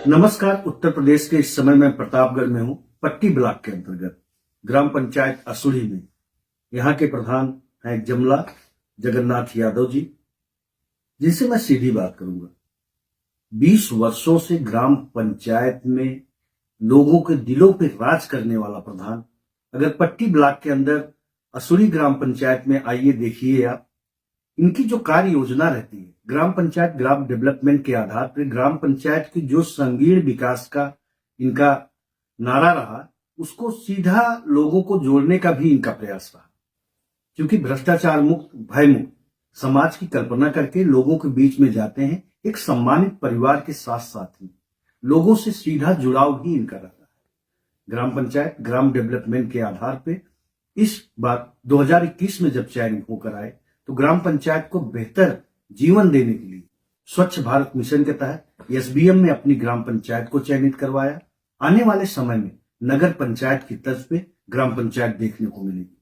नमस्कार। उत्तर प्रदेश के इस समय मैं प्रतापगढ़ में हूं, पट्टी ब्लॉक के अंतर्गत ग्राम पंचायत असुड़ी में। यहाँ के प्रधान हैं जमला जगन्नाथ यादव जी, जिनसे मैं सीधी बात करूंगा। 20 वर्षों से ग्राम पंचायत में लोगों के दिलों पे राज करने वाला प्रधान, अगर पट्टी ब्लॉक के अंदर असुड़ी ग्राम पंचायत में आइए, देखिए आप इनकी जो कार्य योजना रहती है, ग्राम पंचायत ग्राम डेवलपमेंट के आधार पर ग्राम पंचायत की जो संगीण विकास का इनका नारा रहा, उसको सीधा लोगों को जोड़ने का भी इनका प्रयास रहा। क्योंकि भ्रष्टाचार मुक्त, भय मुक्त समाज की कल्पना करके लोगों के बीच में जाते हैं, एक सम्मानित परिवार के साथ साथ ही लोगों से सीधा जुड़ाव ही इनका रहता है। ग्राम पंचायत ग्राम डेवलपमेंट के आधार पर इस बार 2021 में जब चयन होकर आए, तो ग्राम पंचायत को बेहतर जीवन देने के लिए स्वच्छ भारत मिशन के तहत एसबीएम ने अपनी ग्राम पंचायत को चयनित करवाया। आने वाले समय में नगर पंचायत की तर्ज पे ग्राम पंचायत देखने को मिलेगी।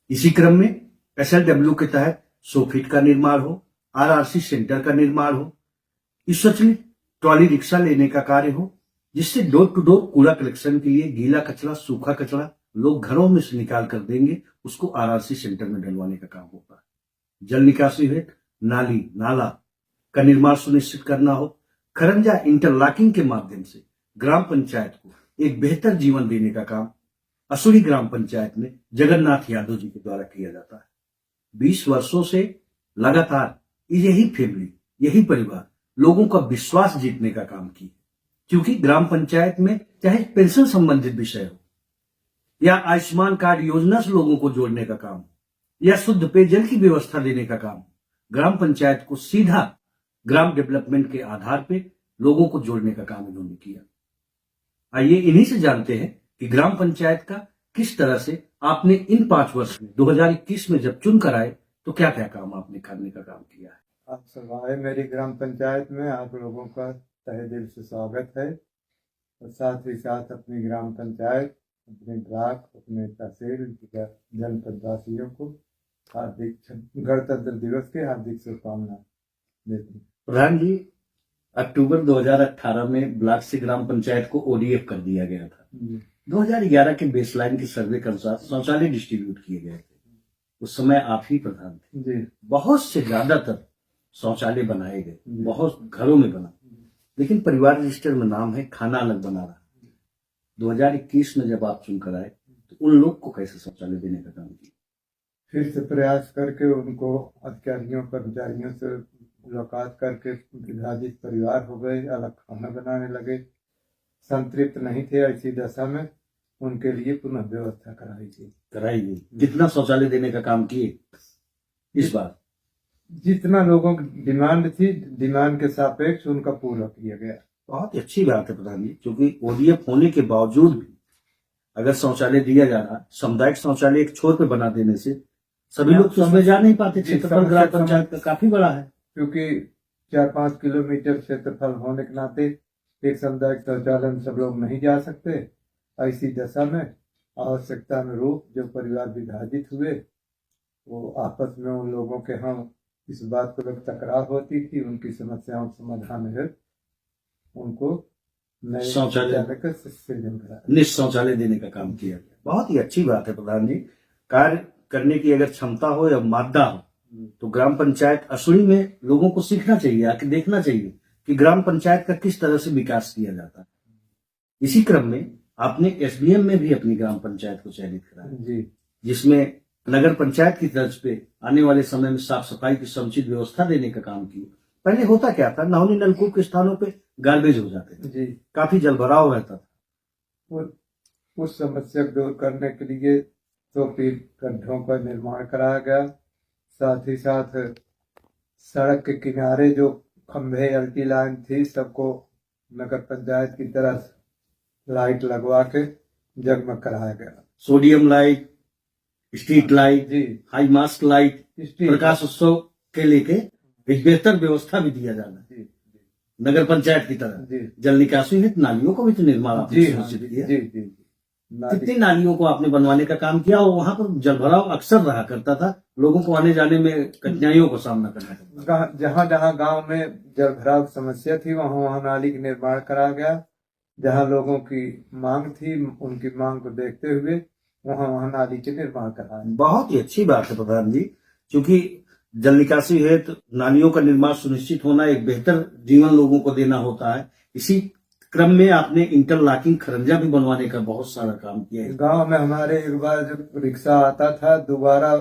इसी क्रम में एसएलडब्ल्यू के तहत सोफिट का निर्माण हो, आरआरसी सेंटर का निर्माण हो, स्वचालित ट्रॉली रिक्शा लेने का कार्य हो, जिससे डोर टू डोर कूड़ा कलेक्शन के लिए गीला कचरा, सूखा कचरा लोग घरों में से निकाल कर देंगे, उसको आरआरसी सेंटर में डलवाने का काम होगा। जल निकासी हेतु नाली नाला का निर्माण सुनिश्चित करना हो, खरंजा इंटरलॉकिंग के माध्यम से ग्राम पंचायत को एक बेहतर जीवन देने का काम असुड़ी ग्राम पंचायत में जगन्नाथ यादव जी के द्वारा किया जाता है। 20 वर्षों से लगातार यही फैमिली, यही परिवार लोगों का विश्वास जीतने का काम की। क्योंकि ग्राम पंचायत में चाहे पेंशन संबंधित विषय हो या आयुष्मान कार्ड योजना से लोगों को जोड़ने का काम या शुद्ध पेयजल की व्यवस्था देने का काम, ग्राम पंचायत को सीधा ग्राम डेवलपमेंट के आधार पे लोगों को जोड़ने का काम इन्होंने किया। आइए इन्हीं से जानते हैं कि ग्राम पंचायत का किस तरह से आपने इन 5 वर्ष में 2021 में जब चुनकर आए, तो क्या क्या काम आपने करने का काम किया है। आप सब आए मेरी ग्राम पंचायत में, आप लोगों का तहे दिल से स्वागत है। और साथ ही साथ अपनी ग्राम पंचायत, अपने ब्लॉक, अपने तहसील, जनपद वासियों को हार्दिक गणतंत्र दिवस की हार्दिक शुभकामनाएं देती हूँ। प्रधान जी, अक्टूबर 2018 में ब्लॉक से ग्राम पंचायत को ओडीएफ कर दिया गया था। 2011 के बेसलाइन के सर्वे के अनुसार शौचालय डिस्ट्रीब्यूट किए गए थे। उस समय आप ही प्रधान थे जी। बहुत से ज्यादातर शौचालय बनाए गए, बहुत घरों में बना, लेकिन परिवार रजिस्टर में नाम है खाना अलग बना रहा। 2021 में जब आप चुनकर आए, तो उन लोग को कैसे शौचालय देने का काम किया। फिर से प्रयास करके उनको अधिकारियों कर्मचारियों से मुलाकात करके विभाजित परिवार हो गए, अलग खाना बनाने लगे। संतृप्त नहीं थे ऐसी दशा में, उनके लिए पुनः व्यवस्था कराई गई। कितना शौचालय देने का काम किए इस बार। जितना लोगों की डिमांड थी, डिमांड के सापेक्ष उनका पूरा किया गया। बहुत अच्छी बात है प्रधान जी, क्योंकि ओडीएफ होने के बावजूद भी अगर शौचालय दिया जा रहा, सामुदायिक शौचालय एक छोर पे बना देने से सभी लोग तो उसमें जा नहीं पाते। क्षेत्रफल ग्राम पंचायत का काफी बड़ा है, क्योंकि 4-5 किलोमीटर क्षेत्रफल होने के नाते एक सामुदायिक शौचालय में सब लोग नहीं जा सकते। ऐसी दशा में आवश्यकता अनुरूप जो परिवार विभाजित हुए, वो आपस में उन लोगों के यहाँ इस बात को लेकर तकरार होती थी, उनकी समस्याओं का समाधान है, उनको शौचालय देने का काम किया गया। बहुत ही अच्छी बात है प्रधान जी। कार्य करने की अगर क्षमता हो या मादा हो, तो ग्राम पंचायत असुड़ी में लोगों को सीखना चाहिए, आके देखना चाहिए कि ग्राम पंचायत का किस तरह से विकास किया जाता है। इसी क्रम में आपने एसबीएम में भी अपनी ग्राम पंचायत को चयनित कराया, जिसमें नगर पंचायत की तर्ज पे आने वाले समय में साफ सफाई की समुचित व्यवस्था देने का काम किया। पहले होता क्या था, नहौनी नलकूप के स्थानों पे गार्बेज हो जाते थे जी, काफी जल भराव रहता था। उस समस्या को दूर करने के लिए 2 फीट गड्ढों का निर्माण कराया गया। साथ ही साथ सड़क के किनारे जो खंभे एलटी लाइन थी, सबको नगर पंचायत की तरफ लाइट लगवा के जगमग कराया गया। सोडियम लाइट, स्ट्रीट लाइट जी, हाई मास्क लाइट, प्रकाश उत्सव के लेके एक बेहतर व्यवस्था भी दिया जाना जी। नगर पंचायत की तरह जल निकासी है, नालियों को भी तो निर्माण जी, नाली कितनी नालियों को आपने बनवाने का काम किया और वहां पर जलभराव अक्सर रहा करता था, लोगों को आने जाने में कठिनाइयों का सामना करना पड़ता था। जहाँ जहाँ गांव में जलभराव की समस्या थी वहाँ वहाँ नाली का निर्माण करा गया। जहाँ लोगों की मांग थी उनकी मांग को देखते हुए वहाँ वहाँ नाली के निर्माण कराया। बहुत ही अच्छी बात है प्रधान जी, क्योंकि जल निकासी है तो नालियों का निर्माण सुनिश्चित होना, एक बेहतर जीवन लोगों को देना होता है। इसी क्रम में आपने इंटरलॉकिंग खरंजा भी बनवाने का बहुत सारा काम किया है। गांव में हमारे एक बार जब रिक्शा आता था दोबारा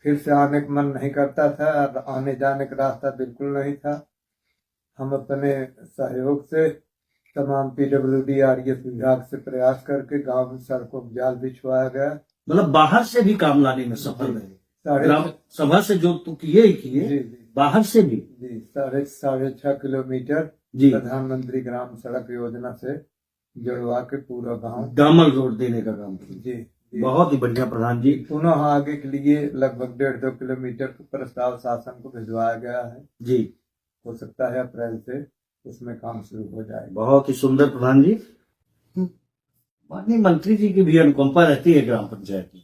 फिर से आने का मन नहीं करता था और आने जाने का रास्ता बिल्कुल नहीं था। हम अपने सहयोग से तमाम PWD RES विभाग से प्रयास करके गांव में सड़कों को जाल बिछवाया गया। मतलब बाहर से भी काम लाने में सफल रहे, ग्राम सभा से जो तो किए ही किए, जी बाहर से भी जी 6.5 किलोमीटर जी प्रधानमंत्री ग्राम सड़क योजना से जुड़वा के पूरा गांव डामर रोड देने का काम किया। जी बहुत ही बढ़िया प्रधान जी। पुनः आगे के लिए लगभग 1.5-2 किलोमीटर का प्रस्ताव शासन को भिजवाया गया है। जी हो सकता है अप्रैल से उसमें काम शुरू हो जाएगा। बहुत ही सुंदर प्रधान जी। माननीय मंत्री जी की भी अनुकंपा रहती है ग्राम पंचायत में।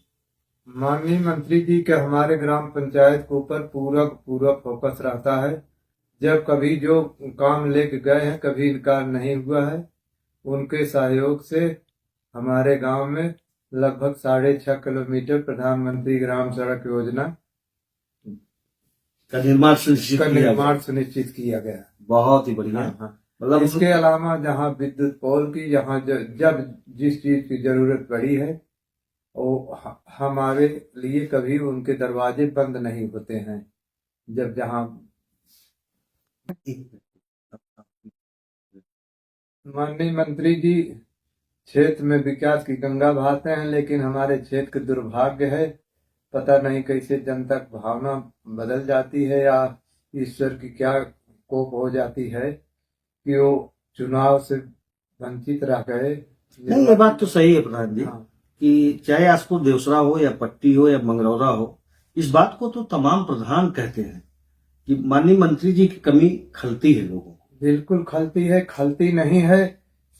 माननीय मंत्री जी के हमारे ग्राम पंचायत के ऊपर पूरा फोकस रहता है। जब कभी जो काम लेके गए हैं कभी इनकार नहीं हुआ है। उनके सहयोग से हमारे गांव में लगभग 6.5 किलोमीटर प्रधानमंत्री ग्राम सड़क योजना का निर्माण सुनिश्चित किया गया। बहुत ही बढ़िया। मतलब इसके अलावा जहाँ विद्युत पोल की जहाँ जब जिस चीज की जरूरत पड़ी है वो हमारे लिए कभी उनके दरवाजे बंद नहीं होते हैं। जब जहाँ माननीय मंत्री जी क्षेत्र में विकास की गंगा बहाते हैं, लेकिन हमारे क्षेत्र का दुर्भाग्य है, पता नहीं कैसे जनता की भावना बदल जाती है या ईश्वर की क्या कोप हो जाती है कि वो चुनाव से वंचित रह गए। नहीं, ये बात तो सही है प्रधान जी। हाँ। कि चाहे आसपुर देवसरा हो या पट्टी हो या मंगरौरा हो, इस बात को तो तमाम प्रधान कहते हैं कि माननीय मंत्री जी की कमी खलती है लोगों को। बिल्कुल खलती है, खलती नहीं है।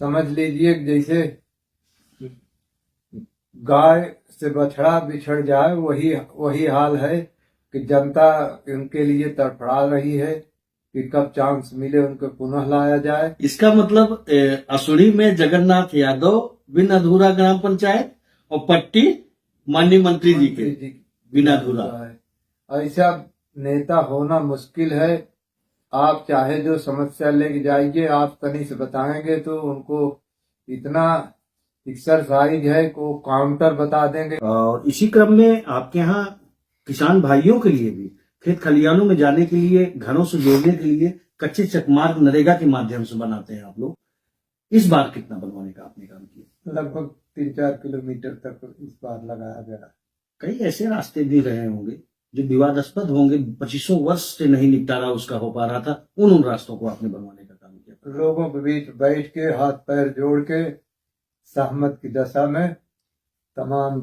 समझ लीजिए जैसे गाय से बछड़ा बिछड़ जाए वही हाल है कि जनता उनके लिए तड़फड़ा रही है कि कब चांस मिले उनको पुनः लाया जाए। इसका मतलब असुड़ी में जगन्नाथ यादव बिन अधूरा ग्राम पंचायत और पट्टी माननीय मंत्री जी के बिना अधूरा है। ऐसा नेता होना मुश्किल है। आप चाहे जो समस्या लेके जाइए, आप तनी से बताएंगे तो उनको इतना एक्सरसाइज है को काउंटर बता देंगे। और इसी क्रम में आपके यहाँ किसान भाइयों के लिए भी खेत खलियानों में जाने के लिए, घरों से जोड़ने के लिए कच्चे चकमार्ग नरेगा के माध्यम से बनाते हैं आप लोग। इस बार कितना बनवाने का आपने काम किया? लगभग 3-4 किलोमीटर तक इस बार लगाया गया। कई ऐसे रास्ते भी रहे होंगे जो विवादास्पद होंगे, 2500 वर्ष से नहीं निपटारा उसका हो पा रहा था, उन रास्तों को आपने बनवाने का काम किया। लोगों के बीच बैठ के हाथ पैर जोड़ के सहमत की दशा में तमाम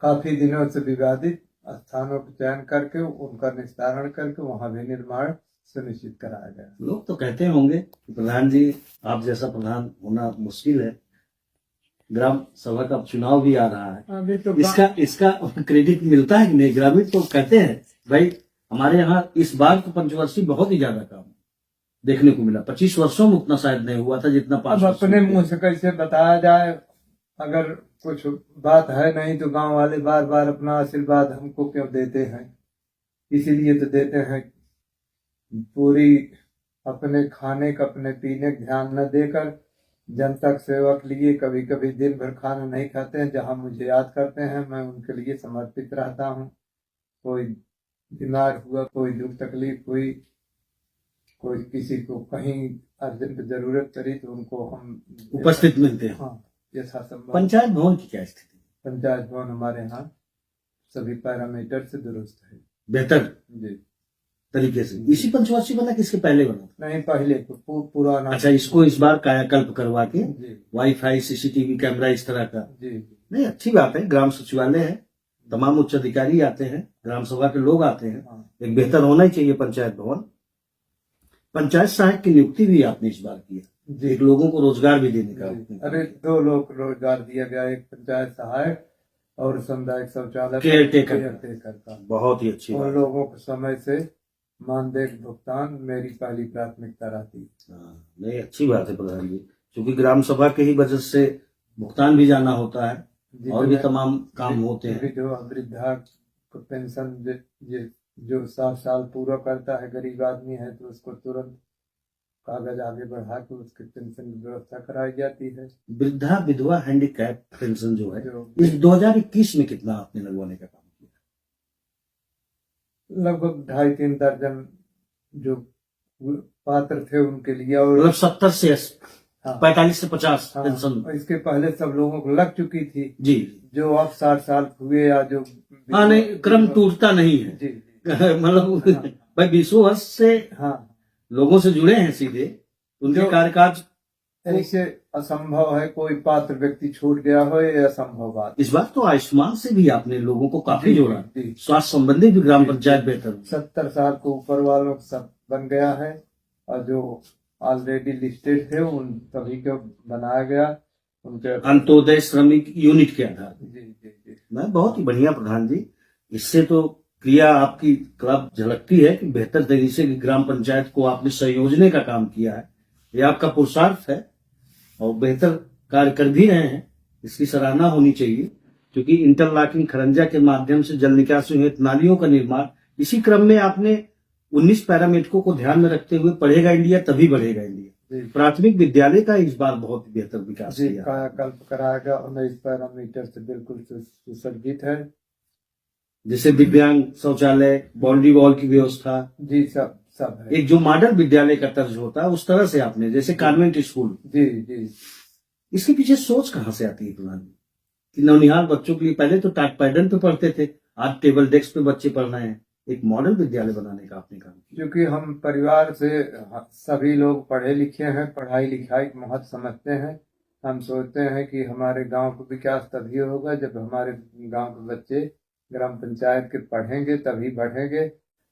काफी दिनों से विवादित स्थानों का चयन करके उनका निस्तारण करके वहां भी निर्माण सुनिश्चित कराया गया। लोग तो कहते होंगे कि प्रधान जी आप जैसा प्रधान होना मुश्किल है, ग्राम सभा का चुनाव भी आ रहा है, अभी तो इसका क्रेडिट मिलता है कि नहीं? ग्रामीण तो कहते हैं भाई हमारे यहाँ इस बार तो पंचवर्षीय बहुत ही ज्यादा काम देखने को मिला, 25 वर्षों में उतना शायद नहीं हुआ था जितना 5 वर्ष। अपने मुंह से कैसे बताया जाए, अगर कुछ बात है नहीं तो गांव वाले बार बार अपना आशीर्वाद हमको क्यों देते हैं? इसीलिए तो देते हैं पूरी अपने खाने का अपने पीने का ध्यान न देकर जनता की सेवा के लिए कभी कभी दिन भर खाना नहीं खाते हैं। जहां मुझे याद करते हैं मैं उनके लिए समर्पित रहता हूं। कोई बीमार हुआ, कोई दुख तकलीफ हुई, कोई किसी को कहीं अर्जेंट जरूरत पड़ी तो उनको हम उपस्थित मिलते हैं। हाँ, यथासंभव। पंचायत भवन की क्या स्थिति? पंचायत भवन हमारे यहाँ सभी पैरामीटर से दुरुस्त है, बेहतर जी तरीके से। इसी पंचवर्षीय बना किसके पहले बना? नहीं, पहले पुराना। अच्छा, इसको इस बार कायाकल्प करवा के जी वाईफाई, CCTV कैमरा इस तरह का। जी नहीं, अच्छी बात है। ग्राम सचिवालय है, तमाम उच्च अधिकारी आते हैं, ग्राम सभा के लोग आते हैं, हाँ। एक बेहतर होना ही चाहिए पंचायत भवन। पंचायत सहायक की नियुक्ति भी आपने इस बार की है, जी एक लोगों को रोजगार भी देने का जी। अरे 2 लोग रोजगार दिया गया, एक पंचायत सहायक और सामुदायिक शौचालय केयरटेकर केयरटेकर का। बहुत ही अच्छी उन बात लोगों को समय से मानदेय भुगतान मेरी पहली प्राथमिकता रहती है। हाँ, नहीं अच्छी बात है प्रधान जी, क्योंकि ग्राम सभा के ही वजह से भुगतान भी जाना होता है और भी तमाम काम होते हैं। विधवा वृद्धा को पेंशन जो 60 साल पूरा करता है, गरीब आदमी है, तो उसको तुरंत कागज आगे बढ़ा के उसकी पेंशन की व्यवस्था कराई जाती है। वृद्धा विधवा हैंडीकैप पेंशन जो है, जो इस 2021 में कितना आपने लगवाने का काम किया? लगभग 2.5-3 दर्जन जो पात्र थे उनके लिए, और मतलब 70 से हाँ, 45 से 50 हाँ, पेंशन। इसके पहले सब लोगों को लग चुकी थी, जी जो अब 60 साल हुए या जो हाँ, नहीं क्रम टूटता नहीं है। जी मतलब हाँ, भाई 20 वर्ष से हाँ, लोगों से जुड़े हैं सीधे, उनके जो- कार्यकाल ऐसे असंभव है कोई पात्र व्यक्ति छूट गया हो, ये असंभव बात। इस बार तो आयुष्मान से भी आपने लोगों को काफी जी, जोड़ा, जी। स्वास्थ्य संबंधी भी ग्राम पंचायत बेहतर हुई। 70 साल को ऊपर वालों का सब बन गया है, और जो ऑलरेडी लिस्टेड थे उन सभी को बनाया गया, उनके अंत्योदय श्रमिक यूनिट के आधार पर। जी जी जी। मैं बहुत ही बढ़िया प्रधान जी, इससे तो क्रिया आपकी क्लब झलकती है कि बेहतर तरीके से ग्राम पंचायत को आपने संयोजने का काम किया है, ये आपका पुरुषार्थ है और बेहतर कार्य कर भी रहे हैं, इसकी सराहना होनी चाहिए। क्योंकि इंटरलॉकिंग खरंजा के माध्यम से जल निकासी हेतु नालियों का निर्माण, इसी क्रम में आपने 19 पैरामीटरों को ध्यान में रखते हुए पढ़ेगा इंडिया तभी बढ़ेगा इंडिया, जी प्राथमिक विद्यालय का इस बार बहुत बेहतर विकास जी, किया। कायाकल्प कराया गया, 19 पैरामीटर से बिल्कुल सुसज्जित है। जैसे दिव्यांग शौचालय, बाउंड्री वॉल की व्यवस्था, जी सब है। एक जो मॉडल विद्यालय का तर्ज होता है उस तरह से आपने, जैसे कॉन्वेंट स्कूल, जी जी। इसके पीछे सोच कहाँ से आती है प्रधान जी कि नौनिहाल बच्चों के लिए पहले तो टाट पैडन पे पढ़ते थे, आज टेबल डेस्क पे बच्चे पढ़ रहे हैं, एक मॉडल विद्यालय बनाने का आपने काम किया। क्योंकि हम परिवार से सभी लोग पढ़े लिखे हैं, पढ़ाई लिखाई का महत्व समझते हैं। हम सोचते हैं कि हमारे गांव का विकास तभी होगा जब हमारे गांव के बच्चे ग्राम पंचायत के पढ़ेंगे, तभी बढ़ेंगे,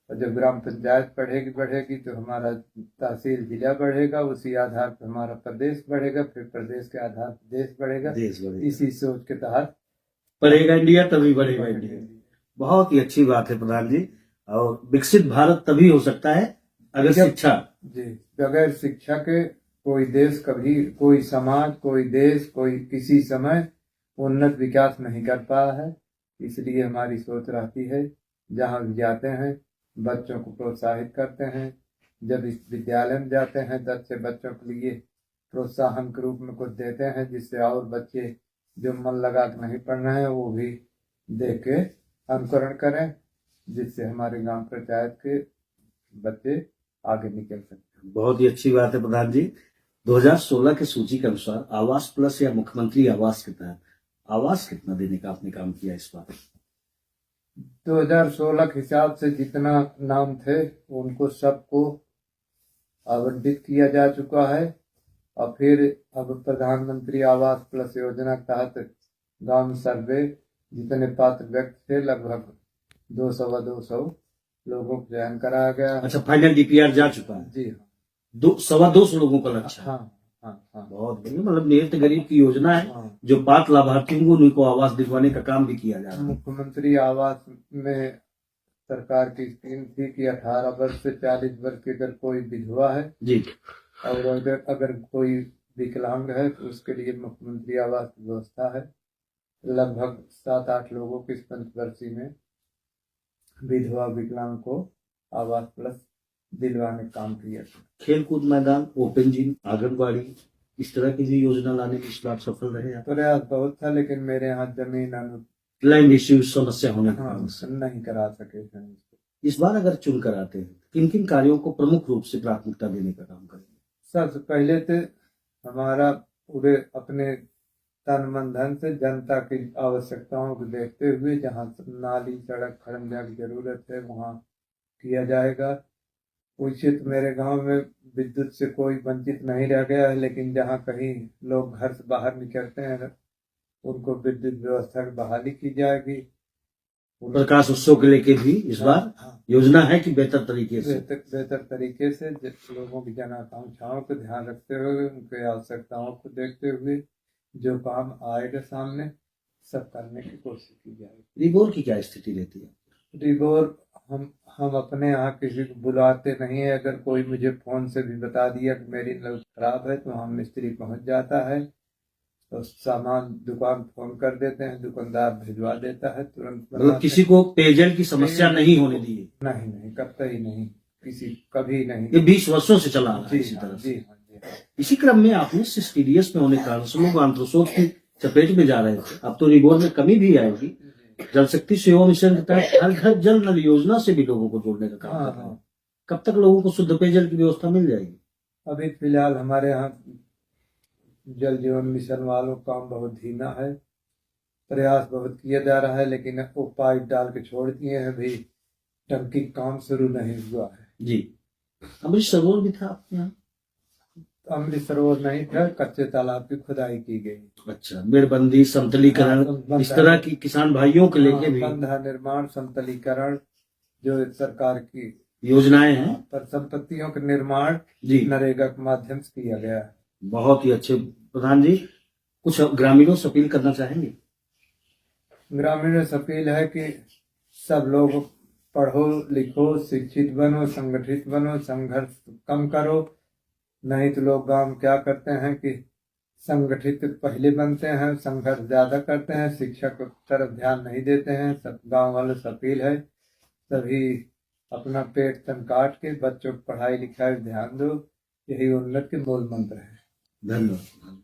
और जब ग्राम पंचायत बढ़ेगी तो हमारा तहसील जिला बढ़ेगा, उसी आधार पर हमारा प्रदेश बढ़ेगा, फिर प्रदेश के आधार पर देश बढ़ेगा। देश बढ़ेगा, इसी सोच के तहत पढ़ेगा इंडिया तभी बढ़ेगा इंडिया। बहुत ही अच्छी बात है प्रधान जी, और विकसित भारत तभी हो सकता है अगर शिक्षा, जी, बगैर शिक्षा के कोई देश कभी, कोई समाज, कोई देश, कोई किसी समय उन्नत विकास नहीं कर पाया है। इसलिए हमारी सोच रहती है, जहाँ भी जाते हैं बच्चों को प्रोत्साहित करते हैं, जब इस विद्यालय में जाते हैं तो अच्छे बच्चों के लिए प्रोत्साहन के रूप में कुछ देते हैं, जिससे और बच्चे जो मन लगा के नहीं पढ़ रहे हैं वो भी देख के अनुकरण करें, जिससे हमारे गांव पंचायत के बच्चे आगे निकल सकते हैं। बहुत ही अच्छी बात है प्रधान जी। 2016 की सूची के अनुसार आवास प्लस या मुख्यमंत्री आवास के तहत आवास कितना देने का आपने काम किया इस बार? 2016 के हिसाब से जितना नाम थे उनको सबको आवंटित किया जा चुका है, और फिर अब प्रधानमंत्री आवास प्लस योजना के तहत गांव में सर्वे जितने पात्र व्यक्ति थे लगभग 200 लोगों को चयन कराया गया। अच्छा, फाइनल डीपीआर जा चुका है? जी हाँ। 200 लोगों का लक्ष्य है। हाँ हाँ हाँ। बहुत बढ़िया, मतलब नियत गरीब की योजना है, हाँ। जो पात्र लाभार्थियों को उनको आवास दिलवाने का काम भी किया जा रहा है। मुख्यमंत्री आवास में सरकार की स्कीम थी कि 18 वर्ष से 40 वर्ष की अगर कोई विधवा है जी, और अगर कोई विकलांग है तो उसके लिए मुख्यमंत्री आवास की व्यवस्था है। लगभग 7-8 लोगों की इस पंचवर्षीय में विधवा विकलांग को आवास प्लस दिलवाने का काम किया। खेल कूद मैदान, ओपन जिम, आंगनबाड़ी, इस तरह की भी योजना लाने में इस बार सफल रहे आप? प्रयास बहुत था, लेकिन मेरे यहाँ जमीन लैंड इश्यू समस्या होने के कारण नहीं करा सके थे। इस बार अगर चुनकर आते हैं किन किन कार्यों को प्रमुख रूप से प्राथमिकता देने का काम करेंगे? सबसे पहले तो हमारा पूरे अपने तन मन धन से जनता की आवश्यकताओं को देखते हुए जहाँ नाली सड़क खरंजा की जरूरत है वहाँ किया जाएगा। उचित मेरे गांव में विद्युत से कोई वंचित नहीं रह गया है, लेकिन जहाँ कहीं लोग घर से बाहर निकलते हैं उनको विद्युत व्यवस्था की बहाली की जाएगी। प्रकाश उत्सव के लेके भी इस बार हाँ, योजना है कि बेहतर तरीके से? बेहतर तरीके से लोगों की जन आकांक्षाओं को ध्यान रखते हुए, उनकी आवश्यकताओं को देखते हुए जो काम आएगा सामने सब करने की कोशिश की जाएगी। रिबोर की क्या स्थिति रहती है? रिबोर हम अपने यहाँ किसी को बुलाते नहीं है। अगर कोई मुझे फोन से भी बता दिया कि मेरी नल खराब है तो हम मिस्त्री पहुंच जाता है, तो सामान दुकान फोन कर देते हैं, दुकानदार भिजवा देता है तुरंत। मतलब किसी को पेयजल की समस्या नहीं होने दी है? नहीं, कतई नहीं, किसी कभी नहीं। ये 20 वर्षों से चला आ रहा है इसी तरह से। इसी क्रम में आपने सीडीएस में होने के कारण से लोग आंत्रशोथ की चपेट में जा रहे थे। अब तो रिबोर में कमी भी आएगी। जल शक्ति सेवा मिशन के तहत हर घर जल नल योजना से भी लोगों को जोड़ने का काम कर रहे हैं। कब तक लोगों को शुद्ध पेयजल की व्यवस्था मिल जाएगी? अभी फिलहाल हमारे यहाँ जल जीवन मिशन वालों का काम बहुत धीमा है। प्रयास बहुत किया जा रहा है, लेकिन वो पाइप डाल के छोड़ दिए हैं, अभी टंकी काम शुरू नहीं हुआ है। जी, अमृत सरोवर भी था आपके यहाँ? अमृत सरोवर नहीं था, कच्चे तालाब की खुदाई की गई। अच्छा, मेड़बंदी, समतलीकरण, इस तरह की किसान भाइयों को लेके भी बंधा निर्माण, समतलीकरण जो सरकार की योजनाएं हैं, पर संपत्तियों के निर्माण जी नरेगा के माध्यम से किया गया है। बहुत ही अच्छे। प्रधान जी, कुछ ग्रामीणों से अपील करना चाहेंगे? ग्रामीणों से अपील है कि सब लोग पढ़ो लिखो, शिक्षित बनो, संगठित बनो, संघर्ष कम करो। नहीं तो लोग गांव में क्या करते हैं कि संगठित पहले बनते हैं, संघर्ष ज्यादा करते हैं, शिक्षा की तरफ ध्यान नहीं देते हैं। सब गांव वालों से अपील है, सभी अपना पेट तन काट के बच्चों को पढ़ाई लिखाई ध्यान दो। यही उन्नत के मूल मंत्र है। धन्यवाद।